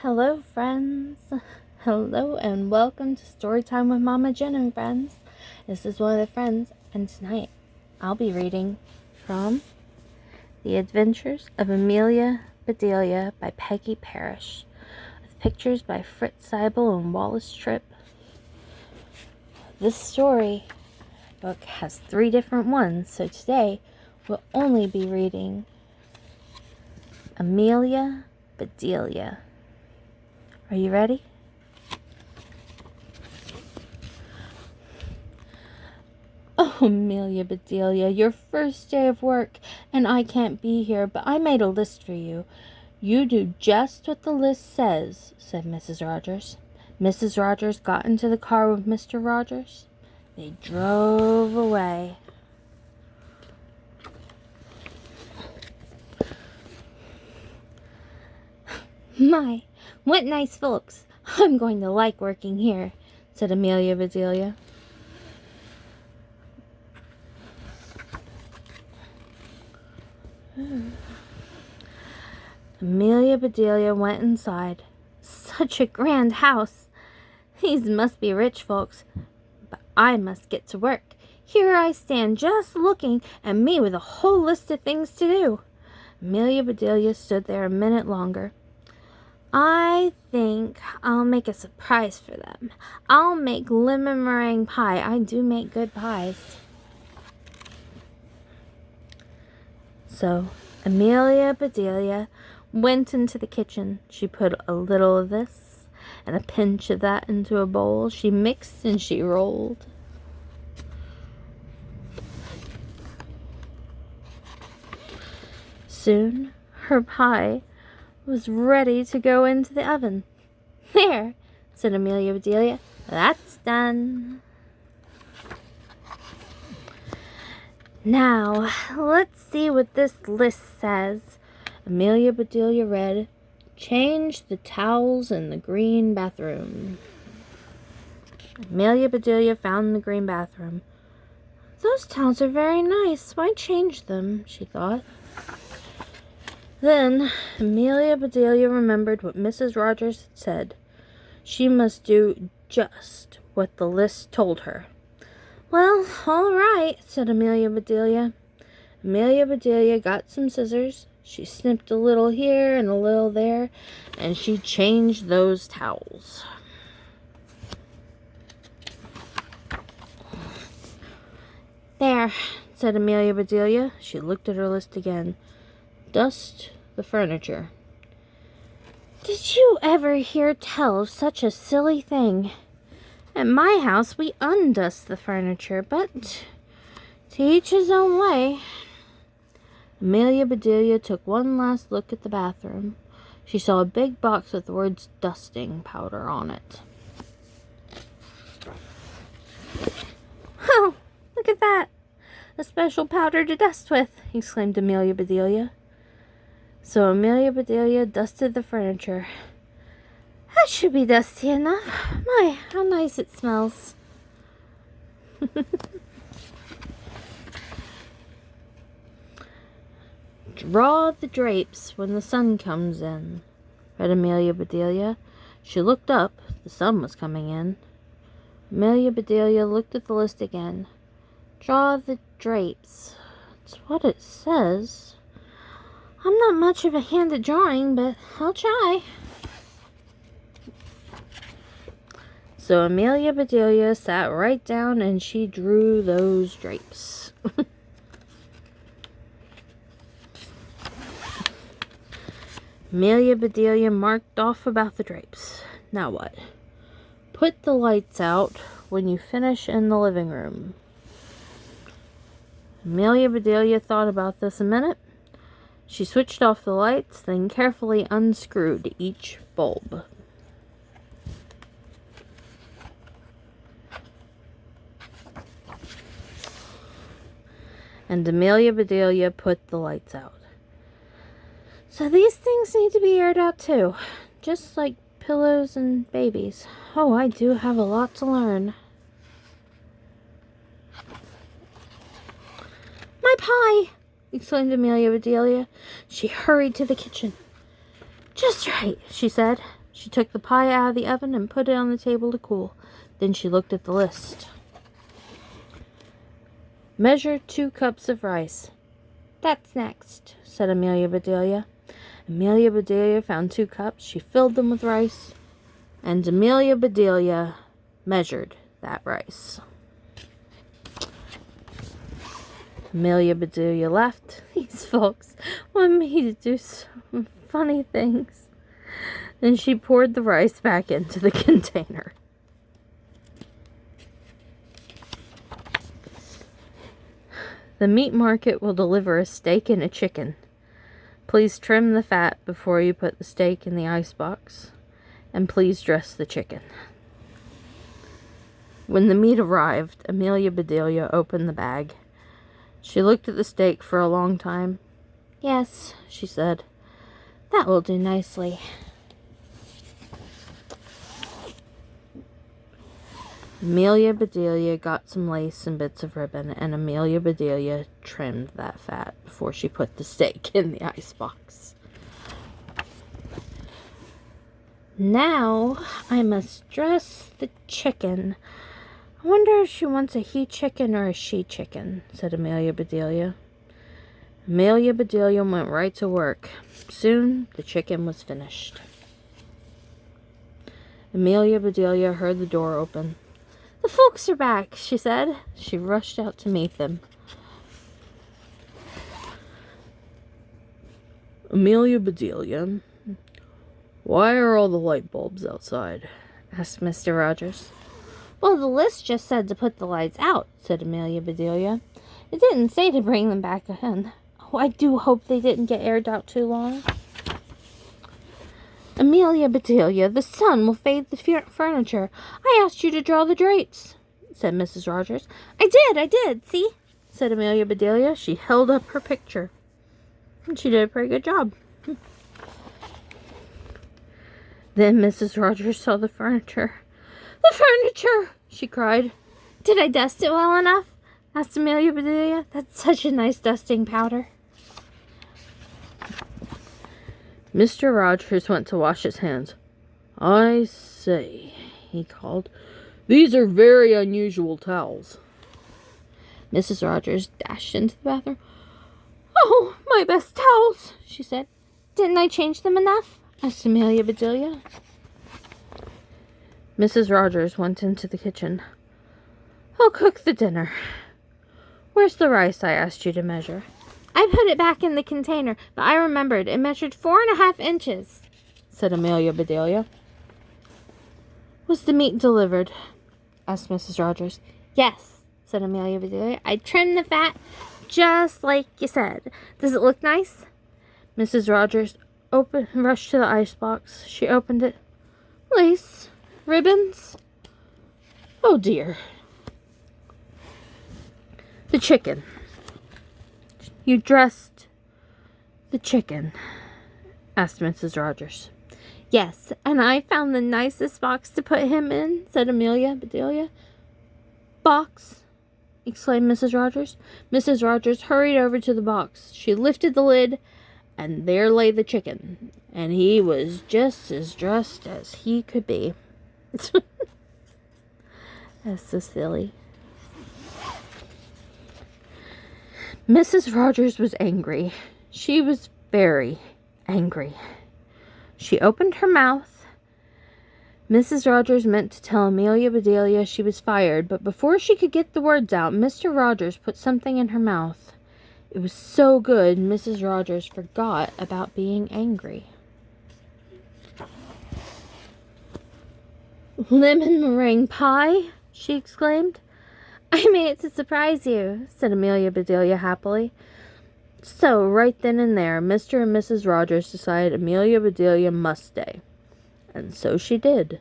Hello, friends. Hello, and welcome to Storytime with Mama Jen and friends. This is one of the friends, and tonight I'll be reading from The Adventures of Amelia, Bedelia by Peggy Parrish, with pictures by Fritz Seibel and Wallace Tripp. This story book has 3 different ones, so today we'll only be reading Amelia, Bedelia. Are you ready? Oh, Amelia, Bedelia, your first day of work, and I can't be here, but I made a list for you. You do just what the list says, said Mrs. Rogers. Mrs. Rogers got into the car with Mr. Rogers. They drove away. My, what nice folks. I'm going to like working here, said Amelia Bedelia. Amelia Bedelia went inside. Such a grand house. These must be rich folks, but I must get to work. Here I stand just looking, and me with a whole list of things to do. Amelia Bedelia stood there a minute longer. I think I'll make a surprise for them. I'll make lemon meringue pie. I do make good pies. So Amelia Bedelia went into the kitchen. She put a little of this and a pinch of that into a bowl. She mixed and she rolled. Soon her pie was ready to go into the oven. There, said Amelia Bedelia, that's done. Now, let's see what this list says. Amelia Bedelia read, change the towels in the green bathroom. Amelia Bedelia found the green bathroom. Those towels are very nice. Why change them? She thought. Then Amelia Bedelia remembered what Mrs. Rogers had said. She must do just what the list told her. Well, all right, said Amelia Bedelia. Amelia Bedelia got some scissors. She snipped a little here and a little there, and she changed those towels. There, said Amelia Bedelia. She looked at her list again. Dust the furniture. Did you ever hear tell of such a silly thing? At my house, we undust the furniture, but to each his own way. Amelia Bedelia took one last look at the bathroom. She saw a big box with the words dusting powder on it. Oh, look at that! A special powder to dust with, exclaimed Amelia Bedelia. So Amelia Bedelia dusted the furniture. That should be dusty enough. My, how nice it smells. Draw the drapes when the sun comes in, read Amelia Bedelia. She looked up. The sun was coming in. Amelia Bedelia looked at the list again. Draw the drapes. That's what it says. I'm not much of a hand at drawing, but I'll try. So Amelia Bedelia sat right down and she drew those drapes. Amelia Bedelia marked off about the drapes. Now what? Put the lights out when you finish in the living room. Amelia Bedelia thought about this a minute. She switched off the lights, then carefully unscrewed each bulb. And Amelia Bedelia put the lights out. So these things need to be aired out too, just like pillows and babies. Oh, I do have a lot to learn. My pie! Exclaimed Amelia Bedelia. She hurried to the kitchen. Just right, she said. She took the pie out of the oven and put it on the table to cool. Then she looked at the list. Measure 2 cups of rice. That's next, said Amelia Bedelia. Amelia Bedelia found 2 cups. She filled them with rice, and Amelia Bedelia measured that rice. Amelia Bedelia left. These folks want me to do some funny things. Then she poured the rice back into the container. The meat market will deliver a steak and a chicken. Please trim the fat before you put the steak in the icebox, and please dress the chicken. When the meat arrived, Amelia Bedelia opened the bag. She looked at the steak for a long time. Yes, she said, that will do nicely. Amelia Bedelia got some lace and bits of ribbon, and Amelia Bedelia trimmed that fat before she put the steak in the icebox. Now I must dress the chicken. I wonder if she wants a he chicken or a she chicken, said Amelia Bedelia. Amelia Bedelia went right to work. Soon the chicken was finished. Amelia Bedelia heard the door open. The folks are back, she said. She rushed out to meet them. Amelia Bedelia, why are all the light bulbs outside? Asked Mr. Rogers. Well, the list just said to put the lights out, said Amelia Bedelia. It didn't say to bring them back in. Oh, I do hope they didn't get aired out too long. Amelia Bedelia, the sun will fade the furniture. I asked you to draw the drapes, said Mrs. Rogers. I did, see, said Amelia Bedelia. She held up her picture. And she did a pretty good job. Then Mrs. Rogers saw the furniture. The furniture, she cried. Did I dust it well enough? Asked Amelia Bedelia. That's such a nice dusting powder. Mr. Rogers went to wash his hands. I say, he called, these are very unusual towels. Mrs. Rogers dashed into the bathroom. Oh, my best towels, she said. Didn't I change them enough? Asked Amelia Bedelia. Mrs. Rogers went into the kitchen. I'll cook the dinner. Where's the rice I asked you to measure? I put it back in the container, but I remembered it measured 4.5 inches, said Amelia Bedelia. Was the meat delivered? Asked Mrs. Rogers. Yes, said Amelia Bedelia. I trimmed the fat just like you said. Does it look nice? Mrs. Rogers rushed to the icebox. She opened it. Lace, ribbons. Oh dear. The chicken. You dressed the chicken? Asked Mrs. Rogers. Yes, and I found the nicest box to put him in, said Amelia Bedelia. Box? Exclaimed Mrs. Rogers. Mrs. Rogers hurried over to the box. She lifted the lid, and there lay the chicken, and he was just as dressed as he could be. That's so silly. Mrs. Rogers was angry. She was very angry. She opened her mouth. Mrs. Rogers meant to tell Amelia Bedelia she was fired, but before she could get the words out, Mr. Rogers put something in her mouth. It was so good, Mrs. Rogers forgot about being angry. Lemon meringue pie, she exclaimed. I made it to surprise you, said Amelia Bedelia happily. So, right then and there, Mr. and Mrs. Rogers decided Amelia Bedelia must stay. And so she did.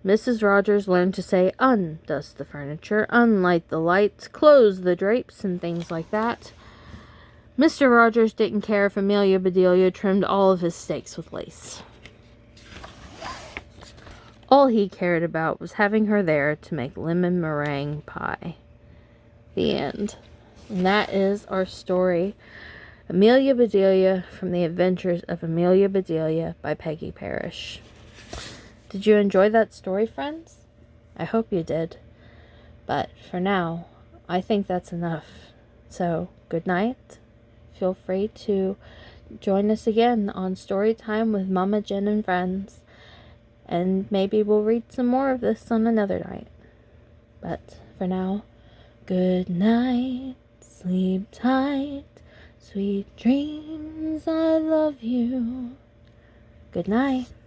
Mrs. Rogers learned to say undust the furniture, unlight the lights, close the drapes, and things like that. Mr. Rogers didn't care if Amelia Bedelia trimmed all of his steaks with lace. All he cared about was having her there to make lemon meringue pie. The end. And that is our story, Amelia Bedelia, from the Adventures of Amelia Bedelia by Peggy Parrish. Did you enjoy that story, friends? I hope you did. But for now, I think that's enough. So, good night. Feel free to join us again on Story Time with Mama Jen and friends. And maybe we'll read some more of this on another night. But for now, good night. Sleep tight. Sweet dreams, I love you. Good night.